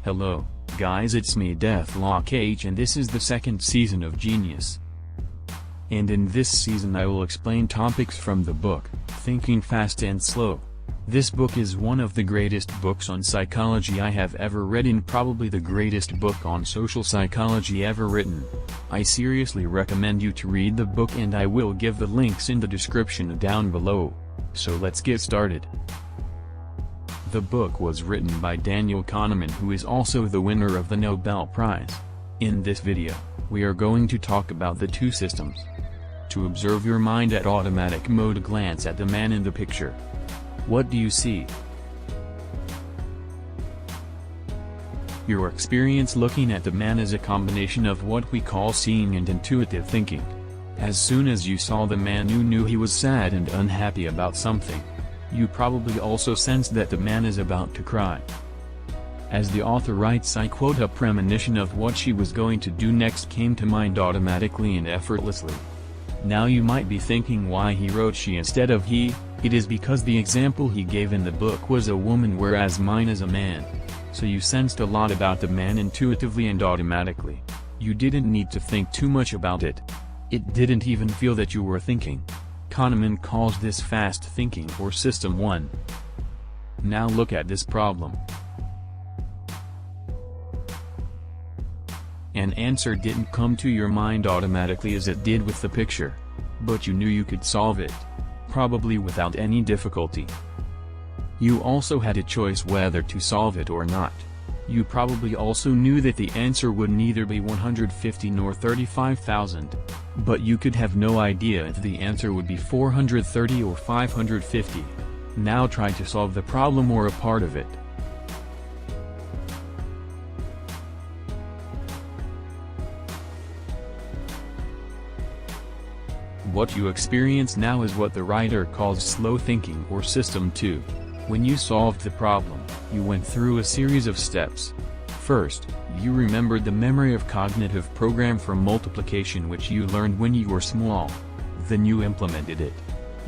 Hello, guys, it's me Deathlock H, and this is the second season of Genius. And in this season I will explain topics from the book, Thinking Fast and Slow. This book is one of the greatest books on psychology I have ever read, and probably the greatest book on social psychology ever written. I seriously recommend you to read the book, and I will give the links in the description down below. So let's get started. The book was written by Daniel Kahneman, who is also the winner of the Nobel Prize. In this video, we are going to talk about the two systems. To observe your mind at automatic mode, glance at the man in the picture. What do you see? Your experience looking at the man is a combination of what we call seeing and intuitive thinking. As soon as you saw the man, you knew he was sad and unhappy about something. You probably also sensed that the man is about to cry. As the author writes, I quote, "A premonition of what she was going to do next came to mind automatically and effortlessly." Now you might be thinking why he wrote she instead of he. It is because the example he gave in the book was a woman, whereas mine is a man. So you sensed a lot about the man intuitively and automatically. You didn't need to think too much about it. It didn't even feel that you were thinking. Kahneman calls this fast thinking, or System 1. Now look at this problem. An answer didn't come to your mind automatically as it did with the picture. But you knew you could solve it. Probably without any difficulty. You also had a choice whether to solve it or not. You probably also knew that the answer would neither be 150 nor 35,000. But you could have no idea if the answer would be 430 or 550. Now try to solve the problem or a part of it. What you experience now is what the writer calls slow thinking, or System 2. When you solved the problem, you went through a series of steps. First, you remembered the memory of cognitive program for multiplication which you learned when you were small. Then you implemented it.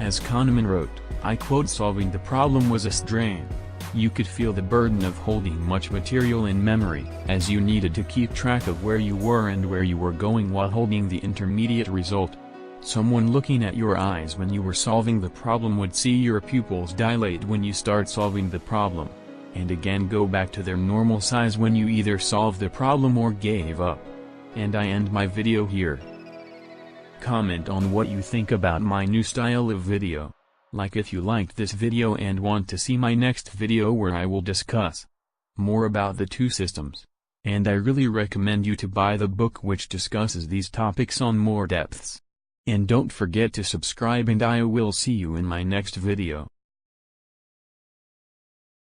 As Kahneman wrote, I quote, "Solving the problem was a strain. You could feel the burden of holding much material in memory, as you needed to keep track of where you were and where you were going while holding the intermediate result. Someone looking at your eyes when you were solving the problem would see your pupils dilate when you start solving the problem, and again go back to their normal size when you either solved the problem or gave up." And I end my video here. Comment on what you think about my new style of video. Like if you liked this video and want to see my next video where I will discuss more about the two systems. And I really recommend you to buy the book which discusses these topics on more depths. And don't forget to subscribe, and I will see you in my next video.